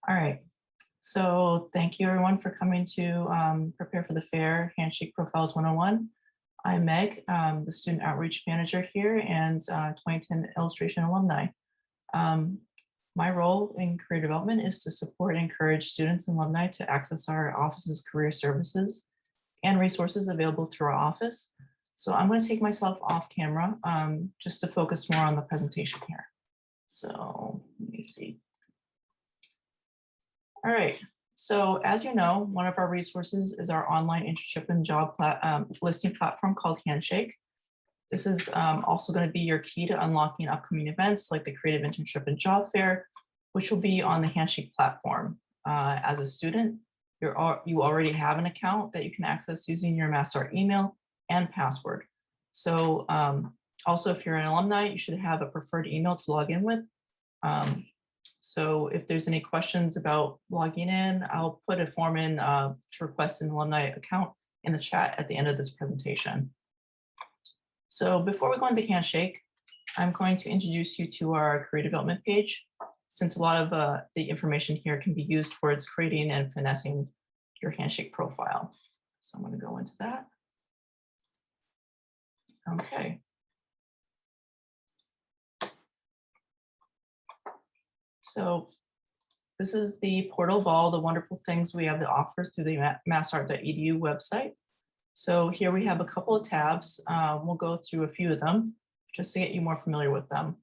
All right. So thank you everyone for coming to prepare for the fair Handshake Profiles 101. I'm Meg, the Student Outreach Manager here and 2010 Illustration alumni. My role in career development is to support and encourage students and alumni to access our office's career services and resources available through our office. So I'm going to take myself off camera just to focus more on the presentation here. So let me see. All right, so as you know, one of our resources is our online internship and job listing platform called Handshake. This is also going to be your key to unlocking upcoming events like the Creative Internship and Job Fair, which will be on the Handshake platform. As a student, you already have an account that you can access using your MassArt email and password. So also, if you're an alumni, you should have a preferred email to log in with. So if there's any questions about logging in, I'll put a form in to request an alumni account in the chat at the end of this presentation. So before we go into Handshake, I'm going to introduce you to our career development page, since a lot of the information here can be used towards creating and finessing your Handshake profile. So I'm going to go into that. Okay. So this is the portal of all the wonderful things we have to offer through the massart.edu website. So here we have a couple of tabs. We'll go through a few of them just to get you more familiar with them.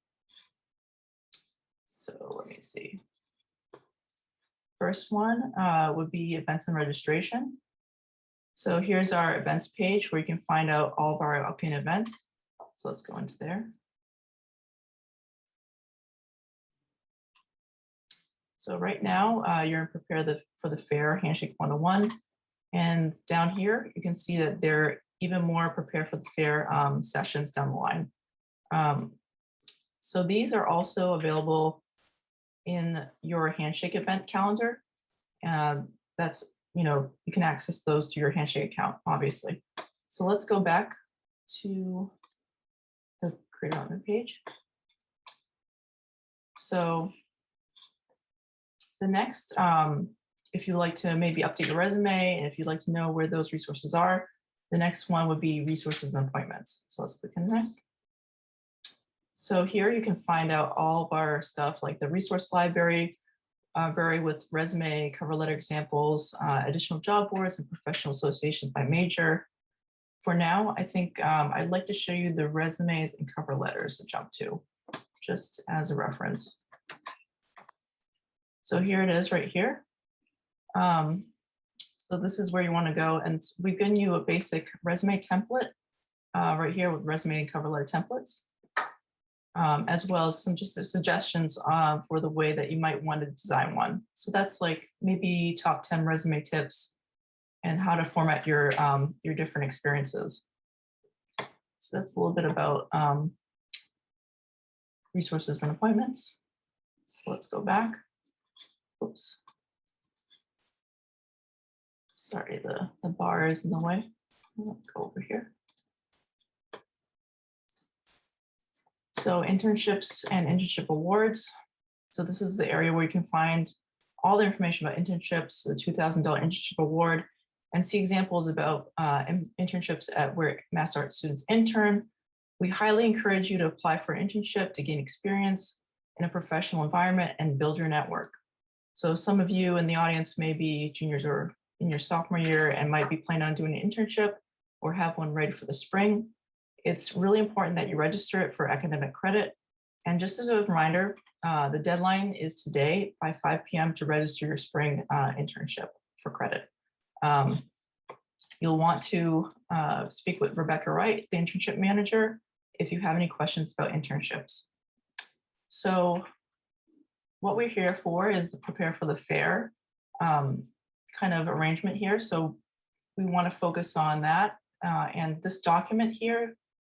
So let me see. First one would be events and registration. So here's our events page where you can find out all of our upcoming events. So let's go into there. So right now, you're in prepare for the fair Handshake 101. And down here, you can see that there are even more prepare for the fair sessions down the line. So these are also available in your Handshake event calendar. That's, you can access those through your Handshake account, obviously. So let's go back to the Create Development page. So the next, if you'd like to maybe update your resume, and if you'd like to know where those resources are, the next one would be resources and appointments. So let's click on this. So here you can find out all of our stuff like the resource library, with resume, cover letter examples, additional job boards and professional associations by major. For now, I think I'd like to show you the resumes and cover letters to jump to, just as a reference. So here it is right here. So this is where you want to go. And we've given you a basic resume template right here with resume and cover letter templates, as well as some just suggestions for the way that you might want to design one. So that's like maybe top 10 resume tips and how to format your different experiences. So that's a little bit about resources and appointments. So let's go back. Oops. Sorry, the bar is in the way. Let's go over here. So internships and internship awards. So this is the area where you can find all the information about internships, the $2,000 internship award, and see examples about internships at where MassArt students intern. We highly encourage you to apply for an internship to gain experience in a professional environment and build your network. So some of you in the audience may be juniors or in your sophomore year and might be planning on doing an internship or have one ready for the spring. It's really important that you register it for academic credit. And just as a reminder, the deadline is today by 5 p.m. to register your spring internship for credit. You'll want to speak with Rebecca Wright, the internship manager, if you have any questions about internships. So what we're here for is the prepare for the fair kind of arrangement here. So we want to focus on that. And this document here,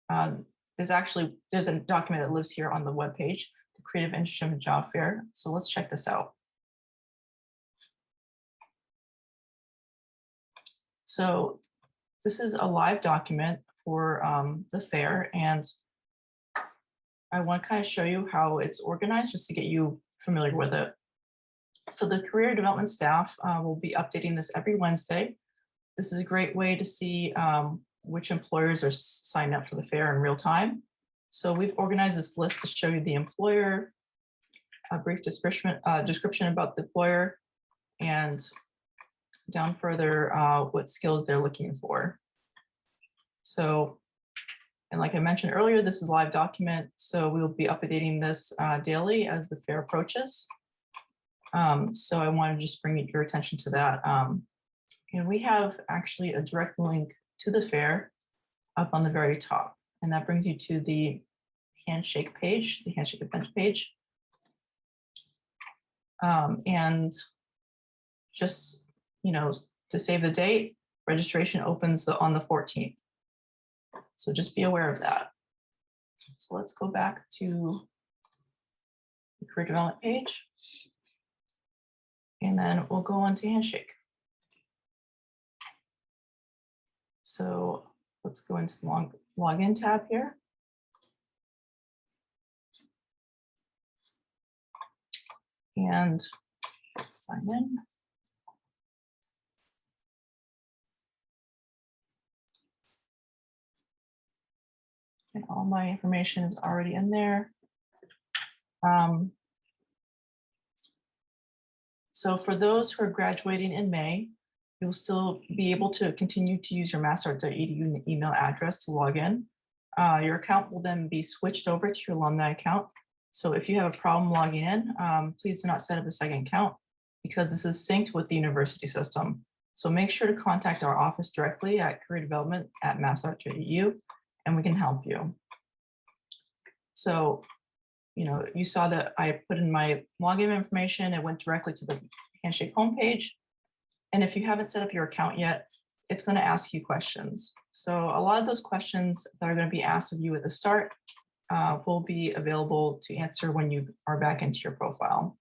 there's a document that lives here on the webpage, the Creative Internship and Job Fair. So let's check this out. So this is a live document for the fair, and I want to kind of show you how it's organized just to get you familiar with it. So the career development staff will be updating this every Wednesday. This is a great way to see which employers are signed up for the fair in real time. So we've organized this list to show you the employer, a brief description about the employer, and down further what skills they're looking for. So, and like I mentioned earlier, this is a live document, so we will be updating this daily as the fair approaches. So I want to just bring your attention to that. And we have actually a direct link to the fair up on the very top, and that brings you to the Handshake page, the Handshake event page. And just, to save the date, registration opens on the 14th. So just be aware of that. So let's go back to the career development page. And then we'll go on to Handshake. So let's go into the login tab here. And let's sign in. And all my information is already in there. So for those who are graduating in May, you'll still be able to continue to use your massart.edu email address to log in. Your account will then be switched over to your alumni account. So if you have a problem logging in, please do not set up a second account because this is synced with the university system. So make sure to contact our office directly at careerdevelopment@massart.edu and we can help you. So, you saw that I put in my login information. It went directly to the Handshake homepage. And if you haven't set up your account yet, it's going to ask you questions. So a lot of those questions that are going to be asked of you at the start will be available to answer when you are back into your profile.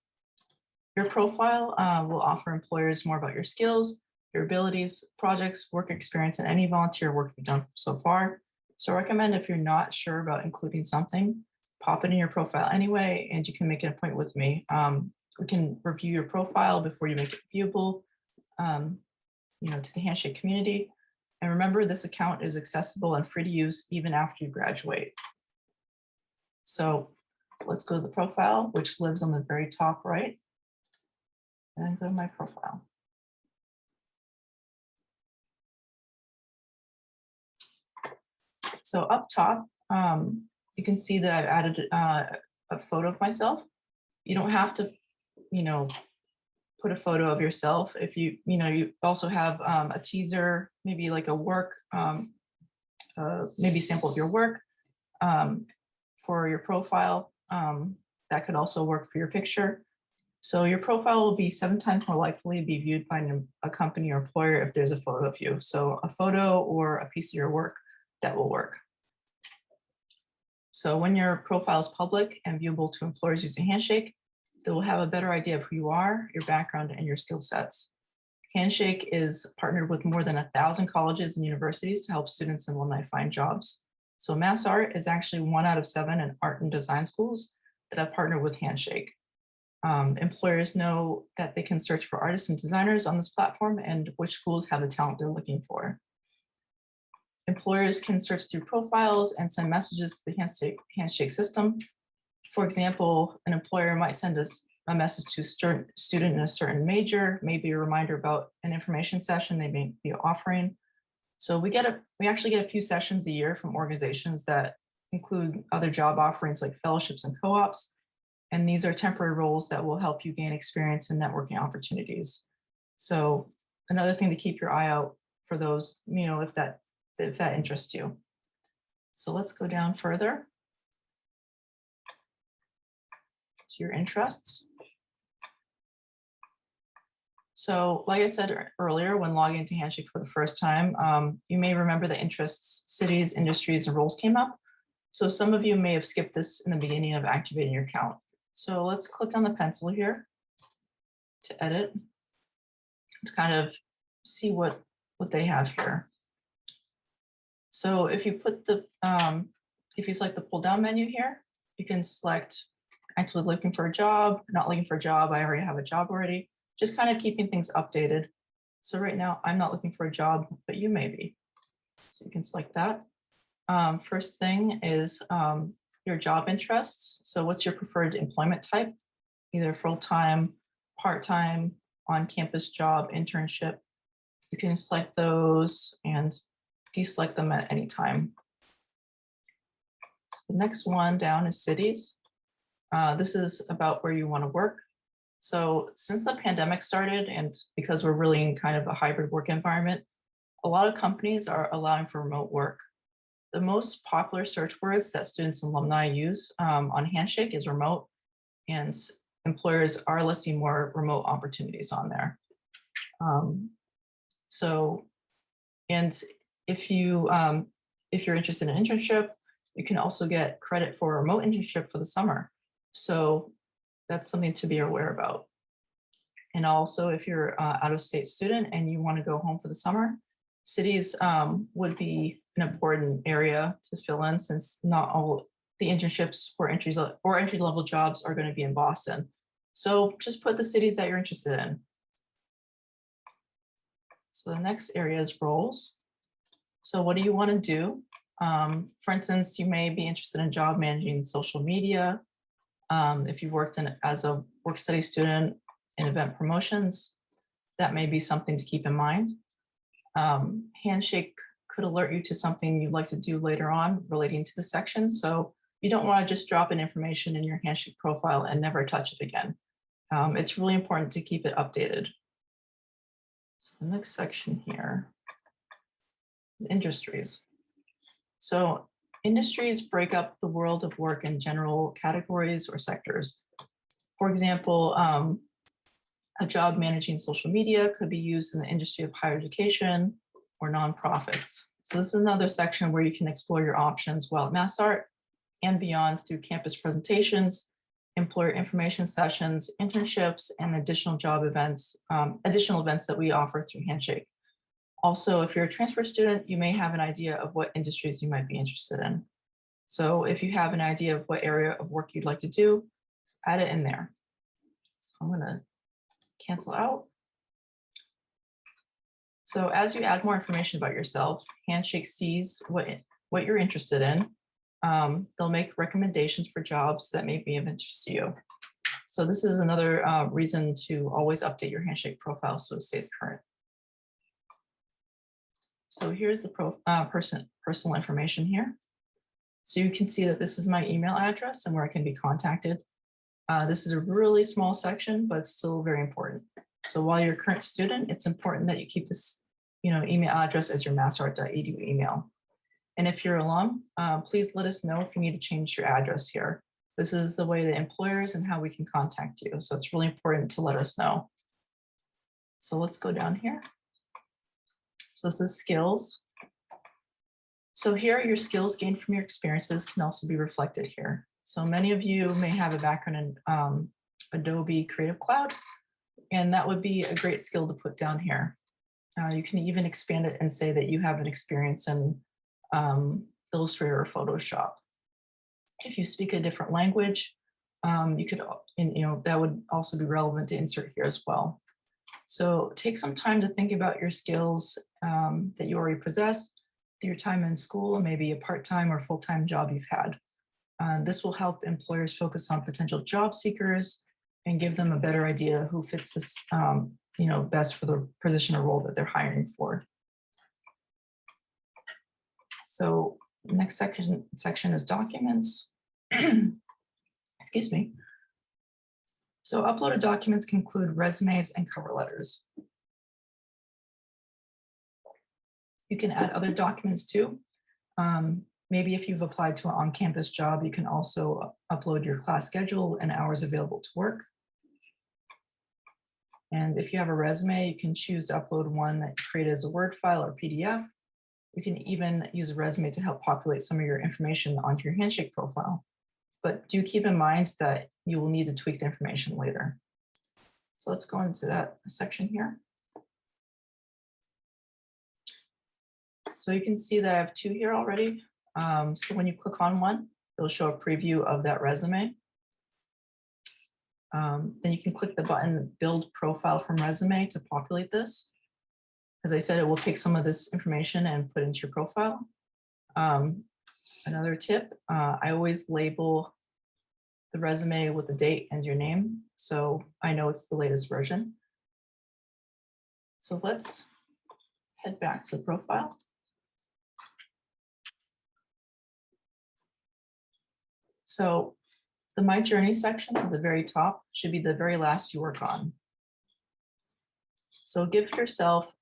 Your profile will offer employers more about your skills, your abilities, projects, work experience, and any volunteer work you've done so far. So I recommend if you're not sure about including something, pop it in your profile anyway, and you can make an appointment with me. We can review your profile before you make it viewable, to the Handshake community. And remember, this account is accessible and free to use even after you graduate. So let's go to the profile, which lives on the very top right, and then go to my profile. So up top, you can see that I've added a photo of myself. You don't have to, put a photo of yourself. If you also have a teaser, maybe like a work, maybe sample of your work for your profile. That could also work for your picture. So your profile will be 7 times more likely to be viewed by a company or employer if there's a photo of you. So a photo or a piece of your work, that will work. So when your profile is public and viewable to employers using Handshake, they will have a better idea of who you are, your background, and your skill sets. Handshake is partnered with more than 1,000 colleges and universities to help students and alumni find jobs. So MassArt is actually 1 out of 7 in art and design schools that have partnered with Handshake. Employers know that they can search for artists and designers on this platform and which schools have the talent they're looking for. Employers can search through profiles and send messages to the Handshake system. For example, an employer might send us a message to a student in a certain major, maybe a reminder about an information session they may be offering. So we actually get a few sessions a year from organizations that include other job offerings like fellowships and co-ops. And these are temporary roles that will help you gain experience and networking opportunities. So another thing to keep your eye out for those, if that interests you. So let's go down further to your interests. So like I said earlier, when logging into Handshake for the first time, you may remember the interests, cities, industries, and roles came up. So some of you may have skipped this in the beginning of activating your account. So let's click on the pencil here to edit. Let's kind of see what they have here. So if you put if you select the pull down menu here, you can select actually looking for a job, not looking for a job, I already have a job already, just kind of keeping things updated. So right now I'm not looking for a job, but you may be. So you can select that. First thing is your job interests. So what's your preferred employment type? Either full-time, part-time, on-campus job, internship. You can select those and deselect them at any time. So the next one down is cities. This is about where you want to work. So since the pandemic started, and because we're really in kind of a hybrid work environment, a lot of companies are allowing for remote work. The most popular search words that students and alumni use on Handshake is remote, and employers are listing more remote opportunities on there. And if you're interested in an internship, you can also get credit for a remote internship for the summer. So that's something to be aware about. And also, if you're out-of-state student and you want to go home for the summer, cities would be an important area to fill in, since not all the internships for entry-level jobs are going to be in Boston. So just put the cities that you're interested in. So the next area is roles. So what do you want to do? For instance, you may be interested in job managing social media. If you worked as a work-study student in event promotions, that may be something to keep in mind. Handshake could alert you to something you'd like to do later on relating to the section. So you don't want to just drop in information in your Handshake profile and never touch it again. It's really important to keep it updated. So the next section here, industries. So industries break up the world of work in general categories or sectors. For example, a job managing social media could be used in the industry of higher education or nonprofits. So this is another section where you can explore your options while at MassArt and beyond through campus presentations, employer information sessions, internships, and additional events that we offer through Handshake. Also, if you're a transfer student, you may have an idea of what industries you might be interested in. So if you have an idea of what area of work you'd like to do, add it in there. So I'm going to cancel out. So as you add more information about yourself, Handshake sees what you're interested in. They'll make recommendations for jobs that may be of interest to you. So this is another reason to always update your Handshake profile so it stays current. So here's the personal information here. So you can see that this is my email address and where I can be contacted. This is a really small section, but it's still very important. So while you're a current student, it's important that you keep this email address as your massart.edu email. And if you're alum, please let us know if you need to change your address here. This is the way that employers and how we can contact you. So it's really important to let us know. So let's go down here. So this is skills. So here, your skills gained from your experiences can also be reflected here. So many of you may have a background in Adobe Creative Cloud, and that would be a great skill to put down here. You can even expand it and say that you have an experience in Illustrator or Photoshop. If you speak a different language, you could, that would also be relevant to insert here as well. So take some time to think about your skills that you already possess through your time in school, and maybe a part-time or full-time job you've had. This will help employers focus on potential job seekers and give them a better idea who fits this, best for the position or role that they're hiring for. So next section is documents. Excuse me. So uploaded documents can include resumes and cover letters. You can add other documents too. Maybe if you've applied to an on-campus job, you can also upload your class schedule and hours available to work. And if you have a resume, you can choose to upload one that you create as a Word file or PDF. You can even use a resume to help populate some of your information onto your Handshake profile. But do keep in mind that you will need to tweak the information later. So let's go into that section here. So you can see that I have two here already. So when you click on one, it'll show a preview of that resume. Then you can click the button Build Profile from Resume to populate this. As I said, it will take some of this information and put into your profile. Another tip, I always label the resume with the date and your name, so I know it's the latest version. So let's head back to the profile. So the My Journey section at the very top should be the very last you work on. So give yourself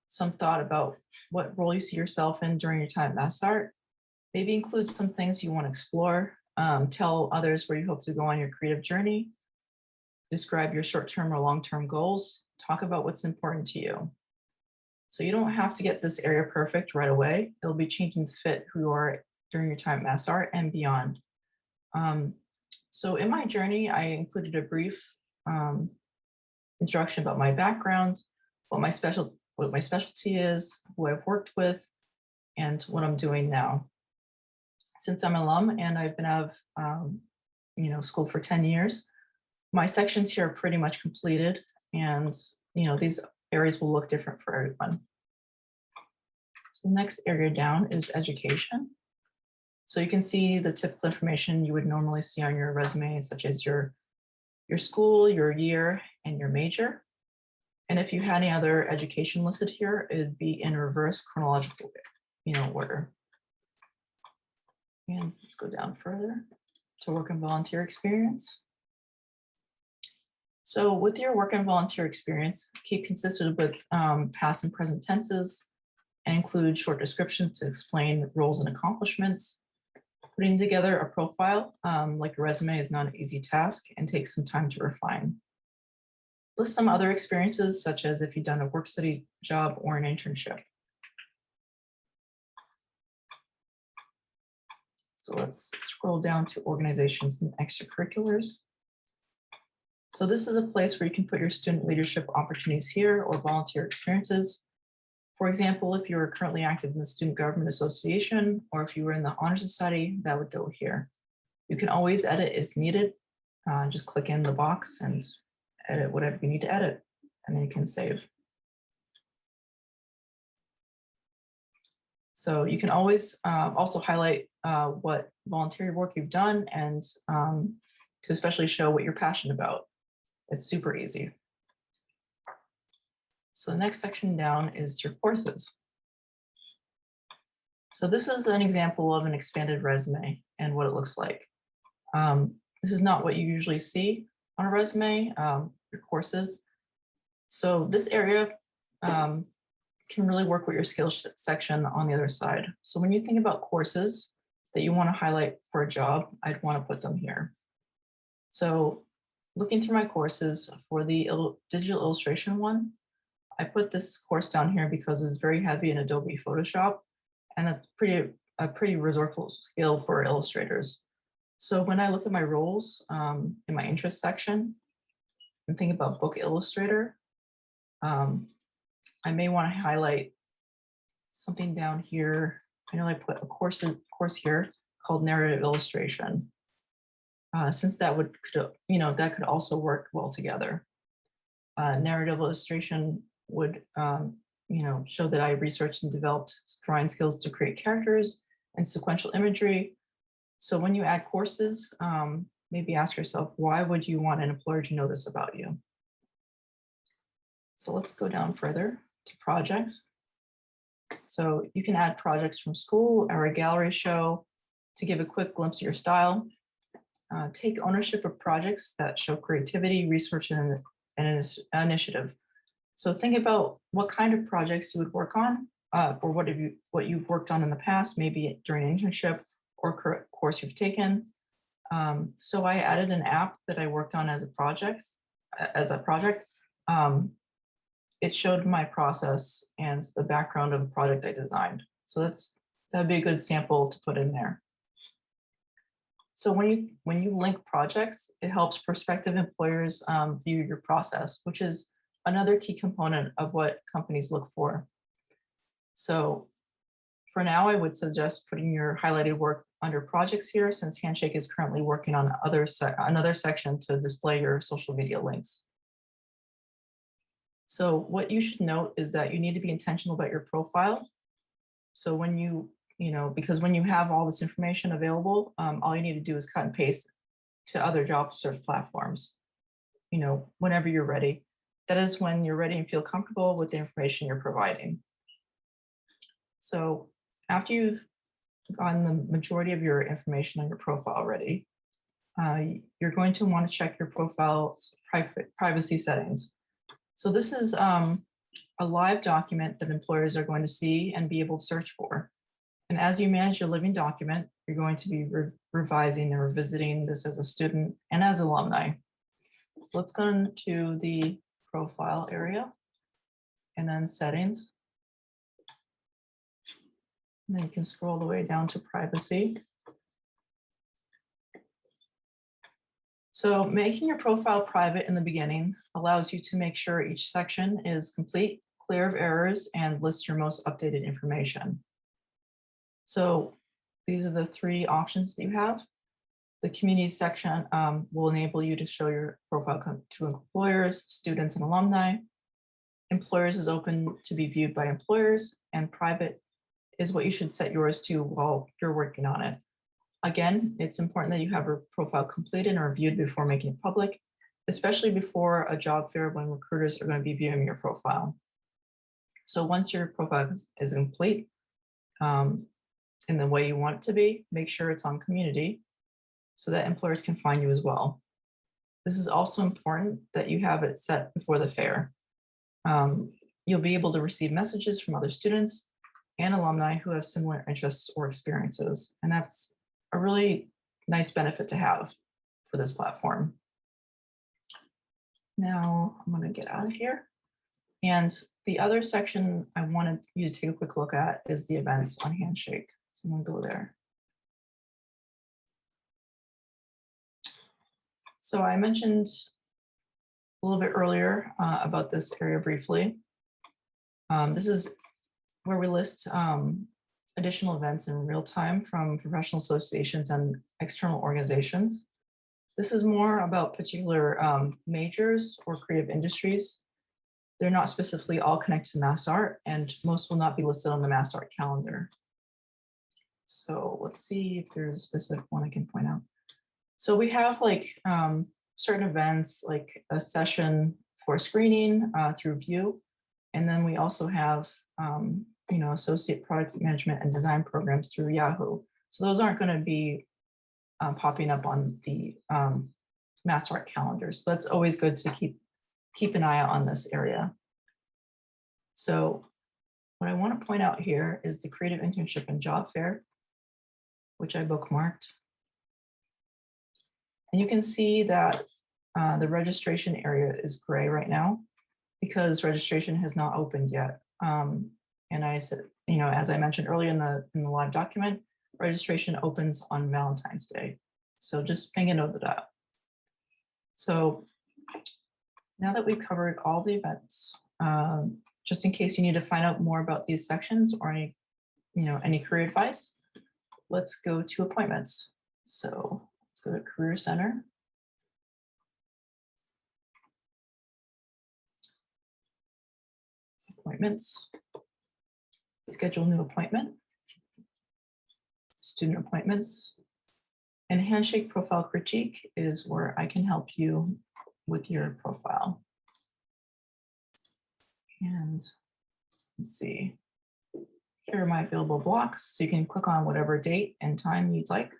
some thought about what role you see yourself in during your time at MassArt. Maybe include some things you want to explore. Tell others where you hope to go on your creative journey. Describe your short-term or long-term goals. Talk about what's important to you. So you don't have to get this area perfect right away. It'll be changing to fit who you are during your time at MassArt and beyond. So in my journey, I included a brief introduction about my background, what my specialty is, who I've worked with, and what I'm doing now. Since I'm an alum and I've been out of school for 10 years, my sections here are pretty much completed, and these areas will look different for everyone. So the next area down is education. So you can see the typical information you would normally see on your resume, such as your school, your year, and your major. And if you had any other education listed here, it'd be in reverse chronological order. And let's go down further to work and volunteer experience. So with your work and volunteer experience, keep consistent with past and present tenses and include short descriptions to explain roles and accomplishments. Putting together a profile like a resume is not an easy task and takes some time to refine. List some other experiences, such as if you've done a work study job or an internship. So let's scroll down to organizations and extracurriculars. So this is a place where you can put your student leadership opportunities here or volunteer experiences. For example, if you're currently active in the Student Government Association, or if you were in the Honor Society, that would go here. You can always edit if needed. Just click in the box and edit whatever you need to edit, and then you can save. So you can always also highlight what volunteer work you've done and to especially show what you're passionate about. It's super easy. So the next section down is your courses. So this is an example of an expanded resume and what it looks like. This is not what you usually see on a resume, your courses. So this area can really work with your skills section on the other side. So when you think about courses that you want to highlight for a job, I'd want to put them here. So looking through my courses for the digital illustration one, I put this course down here because it's very heavy in Adobe Photoshop, and that's a pretty resourceful skill for illustrators. So when I look at my roles in my interest section and think about book illustrator, I may want to highlight something down here. I know I put a course here called narrative illustration, since that could also work well together. Narrative illustration would show that I researched and developed drawing skills to create characters and sequential imagery. So when you add courses, maybe ask yourself, why would you want an employer to know this about you? So let's go down further to projects. So you can add projects from school or a gallery show to give a quick glimpse of your style. Take ownership of projects that show creativity, research, and initiative. So think about what kind of projects you would work on, or what you've worked on in the past, maybe during an internship or course you've taken. So I added an app that I worked on as a project. It showed my process and the background of the project I designed. So that'd be a good sample to put in there. So when you link projects, it helps prospective employers view your process, which is another key component of what companies look for. So For now, I would suggest putting your highlighted work under projects here, since Handshake is currently working on another section to display your social media links. So what you should note is that you need to be intentional about your profile. So when because when you have all this information available, all you need to do is cut and paste to other job search platforms, whenever you're ready. That is when you're ready and feel comfortable with the information you're providing. So after you've gotten the majority of your information on your profile ready, you're going to want to check your profile's privacy settings. So this is a live document that employers are going to see and be able to search for. And as you manage your living document, you're going to be revising and revisiting this as a student and as alumni. So let's go into the profile area and then settings. And then you can scroll all the way down to privacy. So making your profile private in the beginning allows you to make sure each section is complete, clear of errors, and lists your most updated information. So these are the three options that you have. The community section will enable you to show your profile to employers, students, and alumni. Employers is open to be viewed by employers, and private is what you should set yours to while you're working on it. Again, it's important that you have your profile completed and reviewed before making it public, especially before a job fair when recruiters are going to be viewing your profile. So once your profile is complete in the way you want it to be, make sure it's on community so that employers can find you as well. This is also important that you have it set before the fair. You'll be able to receive messages from other students and alumni who have similar interests or experiences. And that's a really nice benefit to have for this platform. Now I'm going to get out of here. And the other section I wanted you to take a quick look at is the events on Handshake. So I'm going to go there. So I mentioned a little bit earlier about this area briefly. This is where we list additional events in real time from professional associations and external organizations. This is more about particular majors or creative industries. They're not specifically all connected to MassArt, and most will not be listed on the MassArt calendar. So let's see if there's a specific one I can point out. So we have certain events like a session for screening through View. And then we also have associate product management and design programs through Yahoo. So those aren't going to be popping up on the MassArt calendar. So that's always good to keep an eye out on this area. So what I want to point out here is the Creative Internship and Job Fair, which I bookmarked. And you can see that the registration area is gray right now because registration has not opened yet. And I said, as I mentioned earlier in the live document, registration opens on Valentine's Day. So just make a note of that. So now that we've covered all the events, just in case you need to find out more about these sections or any career advice, let's go to appointments. So let's go to Career Center. Appointments. Schedule new appointment. Student appointments. And Handshake Profile Critique is where I can help you with your profile. And let's see. Here are my available blocks. So you can click on whatever date and time you'd like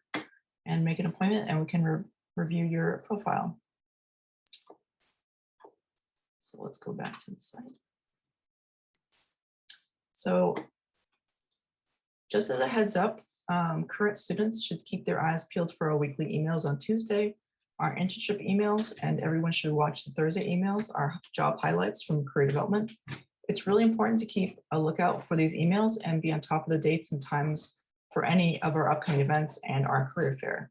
and make an appointment, and we can review your profile. So let's go back to the site. So just as a heads up, current students should keep their eyes peeled for our weekly emails on Tuesday, our internship emails, and everyone should watch the Thursday emails, our job highlights from career development. It's really important to keep a lookout for these emails and be on top of the dates and times for any of our upcoming events and our career fair.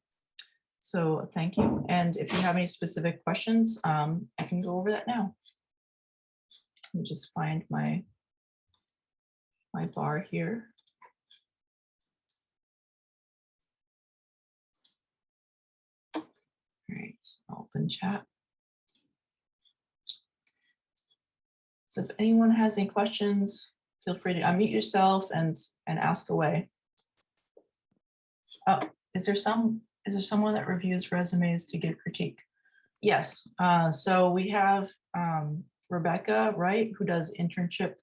So thank you. And if you have any specific questions, I can go over that now. Let me just find my bar here. right, so open chat. So if anyone has any questions, feel free to unmute yourself and ask away. Oh, is there someone that reviews resumes to give critique? Yes. So we have Rebecca, right, who does internship,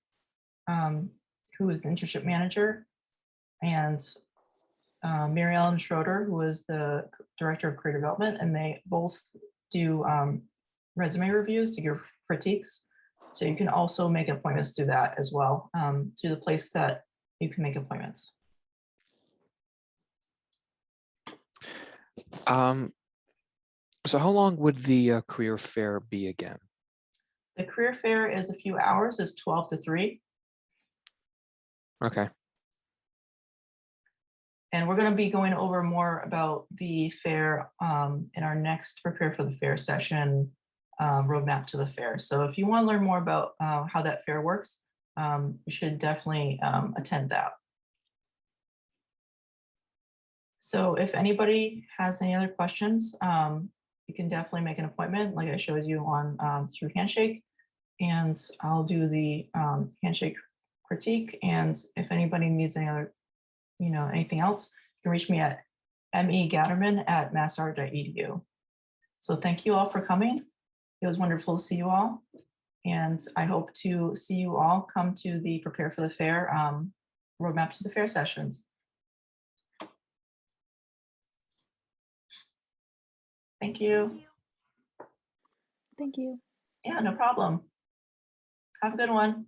who is the internship manager, and Mary Ellen Schroeder, who is the director of career development, and they both do resume reviews to give critiques. So you can also make appointments through that as well, through the place that you can make appointments. So how long would the career fair be again? The career fair is a few hours, it's 12 to 3. Okay. And we're going to be going over more about the fair in our next Prepare for the Fair session, roadmap to the fair. So if you want to learn more about how that fair works, you should definitely attend that. So if anybody has any other questions, you can definitely make an appointment like I showed you on through Handshake, and I'll do the Handshake critique. And if anybody needs any other, anything else, you can reach me at megatterman@massart.edu. So thank you all for coming. It was wonderful to see you all. And I hope to see you all come to the Prepare for the Fair roadmap to the fair sessions. Thank you. Thank you. Yeah, no problem. Have a good one.